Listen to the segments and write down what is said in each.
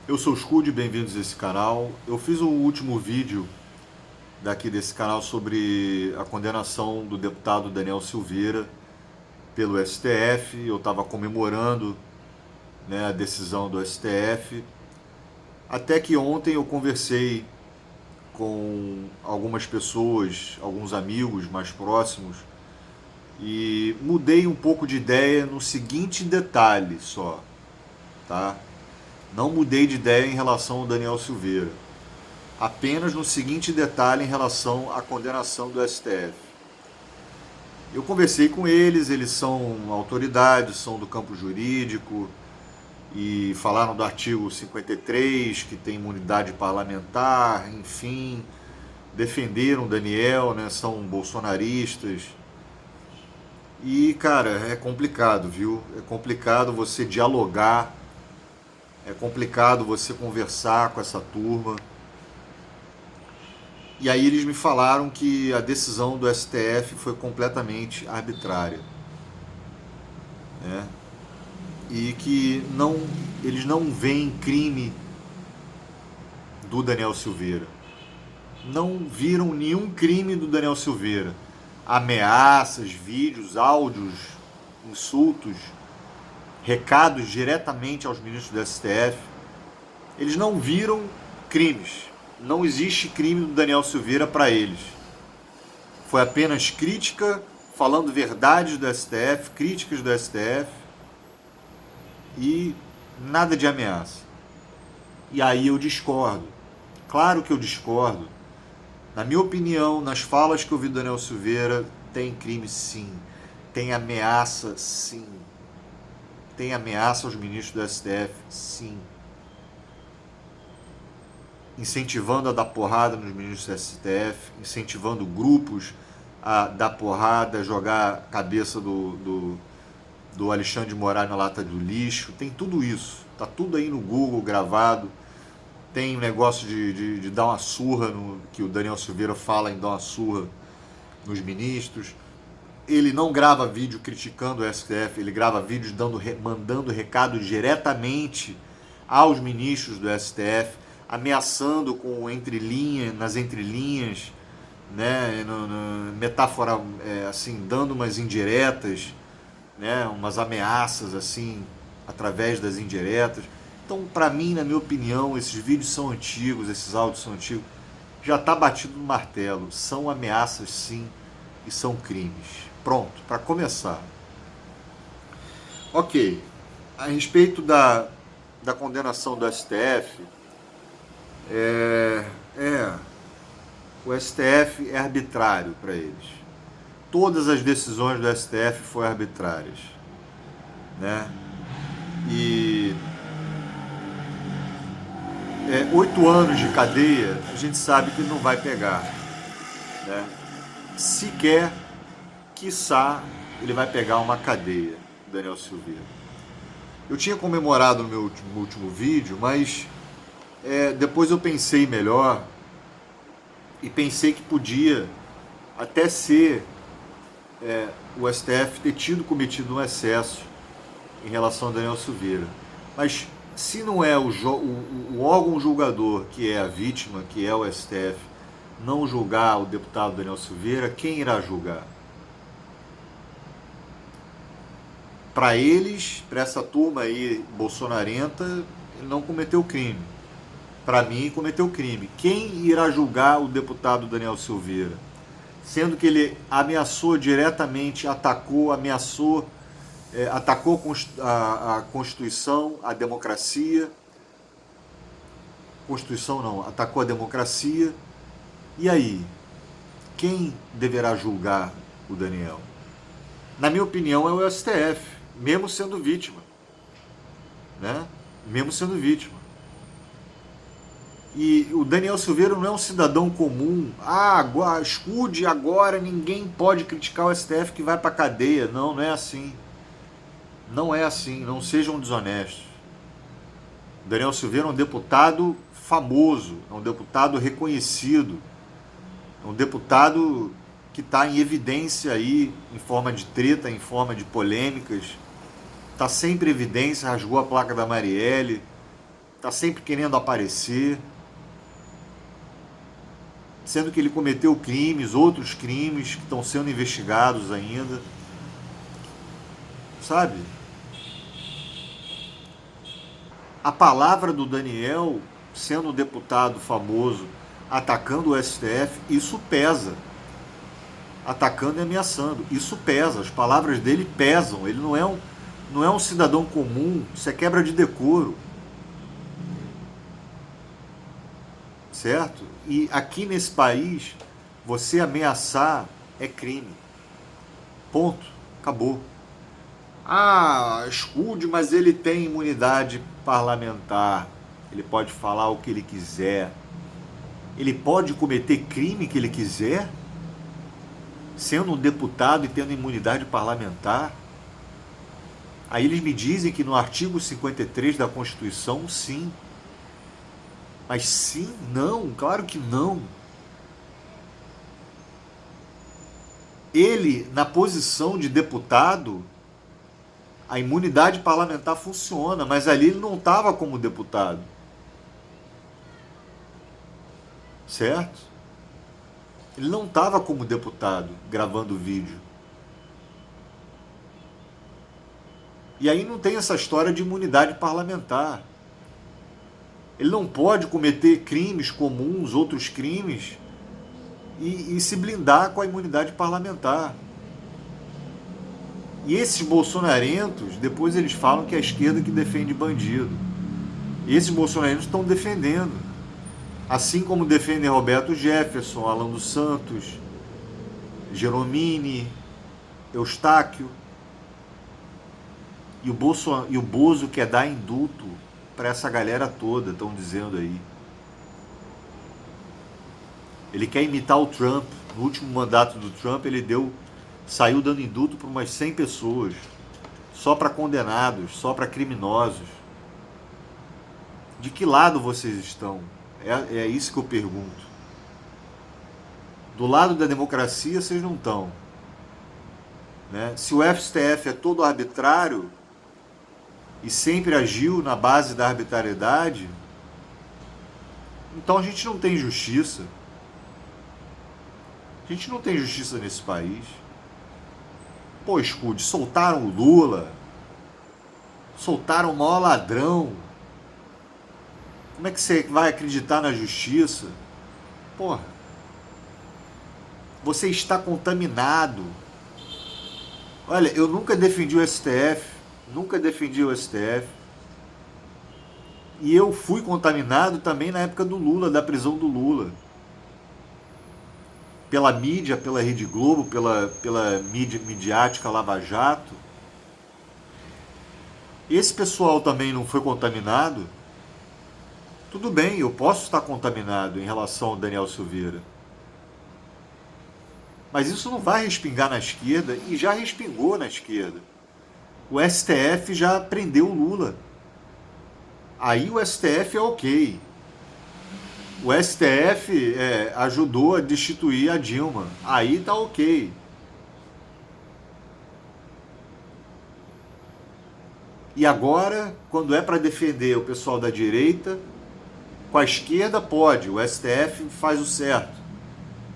Eu sou o Scud, bem-vindos a esse canal. Eu fiz um último vídeo desse canal sobre a condenação do deputado Daniel Silveira pelo STF. Eu estava comemorando, né, a decisão do STF. Até que ontem eu conversei com algumas pessoas, alguns amigos mais próximos, e mudei um pouco de ideia no seguinte detalhe só, tá? Não mudei de ideia em relação ao Daniel Silveira. Apenas no seguinte detalhe em relação à condenação do STF. Eu conversei com eles são autoridades, são do campo jurídico e falaram do artigo 53, que tem imunidade parlamentar, enfim, defenderam o Daniel, né, são bolsonaristas. E, cara, é complicado, viu? É complicado você dialogar, é complicado você conversar com essa turma. E aí eles me falaram que a decisão do STF foi completamente arbitrária, né? E que eles não veem crime do Daniel Silveira. Não viram nenhum crime do Daniel Silveira. Ameaças, vídeos, áudios, insultos, recados diretamente aos ministros do STF. Eles não viram crimes. Não existe crime do Daniel Silveira para eles. Foi apenas crítica, falando verdades do STF, críticas do STF e nada de ameaça. E aí eu discordo. Claro que eu discordo. Na minha opinião, nas falas que eu vi do Daniel Silveira, tem crime sim. Tem ameaça sim. Tem ameaça aos ministros do STF sim. Incentivando a dar porrada nos ministros do STF, incentivando grupos a dar porrada, jogar a cabeça do Alexandre de Moraes na lata do lixo. Tem tudo isso. Tá tudo aí no Google gravado. Tem um negócio de dar uma surra, que o Daniel Silveira fala em dar uma surra nos ministros. Ele não grava vídeo criticando o STF, ele grava vídeos mandando recado diretamente aos ministros do STF, ameaçando nas entrelinhas, né, metáfora, assim, dando umas indiretas, né, umas ameaças assim através das indiretas. Então, para mim, na minha opinião, esses vídeos são antigos, esses áudios são antigos, já está batido no martelo. São ameaças, sim, e são crimes. Pronto, para começar. Ok, a respeito da condenação do STF, é, é, o STF é arbitrário para eles. Todas as decisões do STF foram arbitrárias, né? E 8 anos de cadeia, a gente sabe que ele não vai pegar, né? Sequer, quiçá, ele vai pegar uma cadeia, Daniel Silveira. Eu tinha comemorado no meu último vídeo, mas depois eu pensei melhor e pensei que podia até ser o STF ter cometido um excesso em relação a Daniel Silveira. Mas se não é o órgão julgador, que é a vítima, que é o STF, não julgar o deputado Daniel Silveira, quem irá julgar? Para eles, para essa turma aí bolsonarenta, ele não cometeu crime. Para mim, cometeu crime. Quem irá julgar o deputado Daniel Silveira? Sendo que ele ameaçou diretamente, atacou a Constituição, a democracia. Constituição não, atacou a democracia. E aí, quem deverá julgar o Daniel? Na minha opinião, é o STF, mesmo sendo vítima, né? Mesmo sendo vítima. E o Daniel Silveira não é um cidadão comum. Escude agora, ninguém pode criticar o STF que vai para cadeia. Não, não é assim. Não é assim, não sejam desonestos. O Daniel Silveira é um deputado famoso, é um deputado reconhecido, é um deputado que está em evidência aí, em forma de treta, em forma de polêmicas, está sempre em evidência, rasgou a placa da Marielle, está sempre querendo aparecer, sendo que ele cometeu crimes, outros crimes que estão sendo investigados ainda, sabe? A palavra do Daniel, sendo um deputado famoso, atacando o STF, isso pesa. Atacando e ameaçando, isso pesa, as palavras dele pesam, ele não é um cidadão comum, isso é quebra de decoro. Certo? E aqui nesse país, você ameaçar é crime. Ponto. Acabou. Ah, escude, mas ele tem imunidade parlamentar. Ele pode falar o que ele quiser. Ele pode cometer crime que ele quiser, sendo um deputado e tendo imunidade parlamentar. Aí eles me dizem que no artigo 53 da Constituição, sim. Mas sim, não, claro que não. Ele, na posição de deputado, a imunidade parlamentar funciona, mas ali ele não estava como deputado. Certo? Ele não estava como deputado gravando vídeo. E aí não tem essa história de imunidade parlamentar. Ele não pode cometer crimes comuns, outros crimes, e se blindar com a imunidade parlamentar. E esses bolsonarentos, depois eles falam que é a esquerda que defende bandido. E esses bolsonarentos estão defendendo. Assim como defendem Roberto Jefferson, Alan dos Santos, Geromini, Eustáquio. E o Bozo quer dar indulto para essa galera toda, estão dizendo aí. Ele quer imitar o Trump. No último mandato do Trump, ele saiu dando indulto para umas 100 pessoas, só para condenados, só para criminosos. De que lado vocês estão? É isso que eu pergunto. Do lado da democracia, vocês não estão. Né? Se o STF é todo arbitrário e sempre agiu na base da arbitrariedade, então a gente não tem justiça. A gente não tem justiça nesse país. Pô, escude, soltaram o Lula, soltaram o maior ladrão. Como é que você vai acreditar na justiça? Porra, você está contaminado. Olha, eu nunca defendi o STF, nunca defendi o STF. E eu fui contaminado também na época do Lula, da prisão do Lula. Pela mídia, pela Rede Globo, pela mídia midiática Lava Jato. Esse pessoal também não foi contaminado? Tudo bem, eu posso estar contaminado em relação ao Daniel Silveira. Mas isso não vai respingar na esquerda, e já respingou na esquerda. O STF já prendeu o Lula. Aí o STF é ok. O STF ajudou a destituir a Dilma. Aí tá ok. E agora, quando é para defender o pessoal da direita, com a esquerda pode, o STF faz o certo.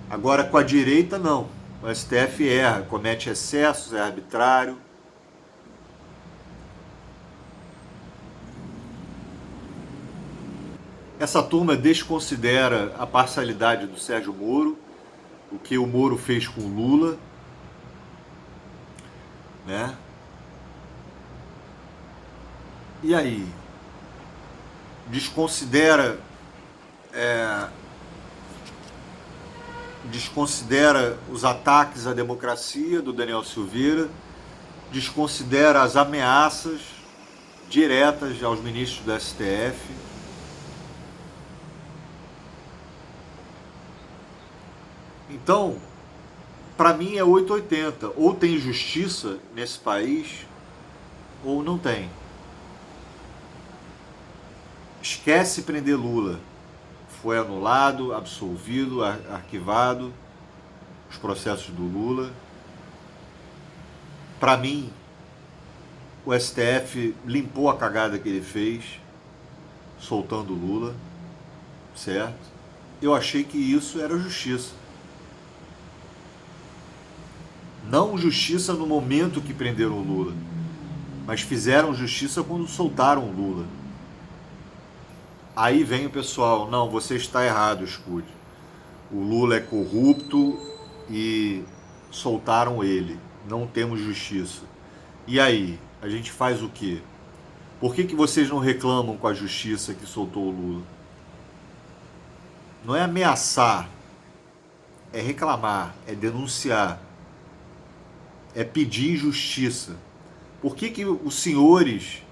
Agora com a direita não. O STF erra, comete excessos, é arbitrário. Essa turma desconsidera a parcialidade do Sérgio Moro, o que o Moro fez com o Lula, né? E aí? Desconsidera os ataques à democracia do Daniel Silveira, desconsidera as ameaças diretas aos ministros do STF. Então, para mim é 880. Ou tem justiça nesse país, ou não tem. Esquece prender Lula. Foi anulado, absolvido, arquivado os processos do Lula. Para mim, o STF limpou a cagada que ele fez. soltando o Lula, certo? Eu achei que isso era justiça. Não justiça no momento que prenderam o Lula, mas fizeram justiça quando soltaram o Lula. Aí vem o pessoal, não, você está errado, Scud. O Lula é corrupto e soltaram ele. Não temos justiça. E aí, a gente faz o quê? Por que vocês não reclamam com a justiça que soltou o Lula? Não é ameaçar, é reclamar, é denunciar, é pedir justiça. Por que os senhores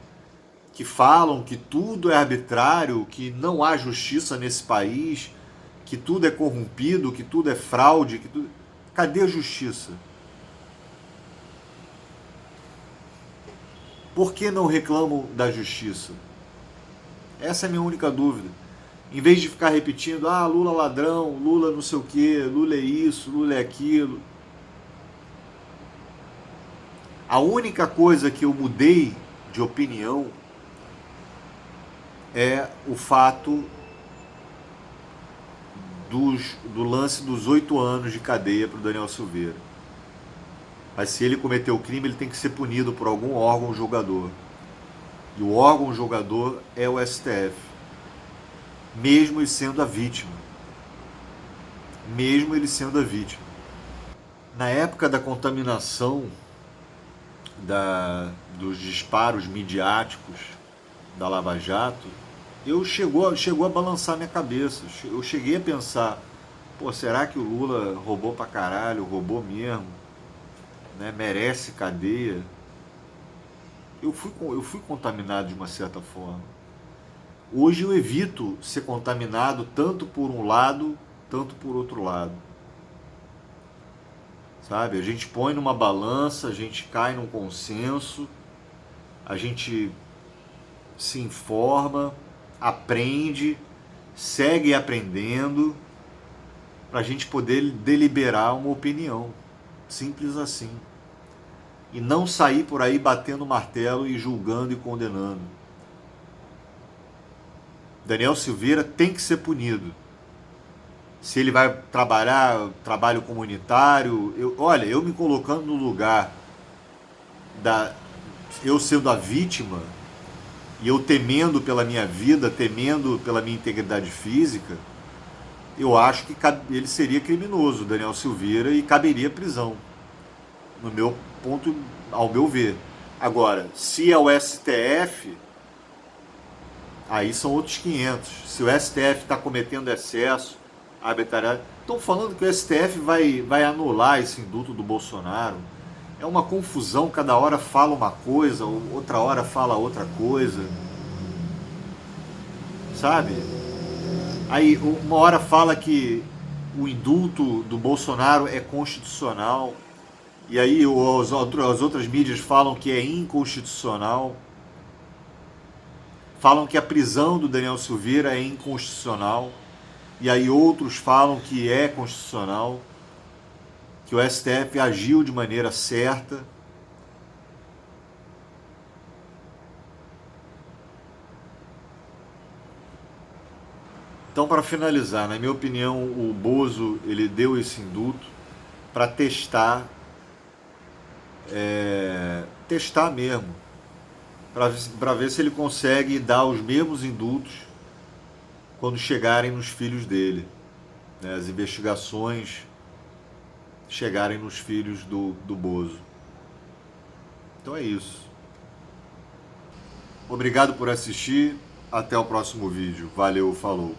que falam que tudo é arbitrário, que não há justiça nesse país, que tudo é corrompido, que tudo é fraude, que tudo... Cadê a justiça? Por que não reclamam da justiça? Essa é a minha única dúvida. Em vez de ficar repetindo, Lula ladrão, Lula não sei o quê, Lula é isso, Lula é aquilo. A única coisa que eu mudei de opinião é o fato do lance dos 8 anos de cadeia para o Daniel Silveira. Mas se ele cometeu o crime, ele tem que ser punido por algum órgão julgador. E o órgão julgador é o STF. Mesmo ele sendo a vítima. Mesmo ele sendo a vítima. Na época da contaminação dos disparos midiáticos da Lava Jato, chegou a balançar minha cabeça. Eu cheguei a pensar, será que o Lula roubou pra caralho, roubou mesmo, né? Merece cadeia? Eu fui contaminado de uma certa forma. Hoje eu evito ser contaminado tanto por um lado, tanto por outro lado. Sabe? A gente põe numa balança, a gente cai num consenso, a gente se informa, aprende, segue aprendendo, para a gente poder deliberar uma opinião. Simples assim. E não sair por aí batendo martelo e julgando e condenando. Daniel Silveira tem que ser punido. Se ele vai trabalhar trabalho comunitário, eu me colocando no lugar eu sendo a vítima e eu temendo pela minha vida, temendo pela minha integridade física, eu acho que ele seria criminoso, Daniel Silveira, e caberia prisão, no meu ponto, ao meu ver. Agora, se é o STF, aí são outros 500. Se o STF está cometendo excesso, arbitrariedade, estão falando que o STF vai anular esse indulto do Bolsonaro. É uma confusão, cada hora fala uma coisa, outra hora fala outra coisa. Sabe? Aí uma hora fala que o indulto do Bolsonaro é constitucional, e aí as outras mídias falam que é inconstitucional. Falam que a prisão do Daniel Silveira é inconstitucional, e aí outros falam que é constitucional, que o STF agiu de maneira certa. Então, para finalizar, na minha opinião, o Bozo ele deu esse indulto para testar mesmo, para ver se ele consegue dar os mesmos indultos quando chegarem nos filhos dele, né? As investigações chegarem nos filhos do Bozo. Então é isso. Obrigado por assistir. Até o próximo vídeo. Valeu, falou.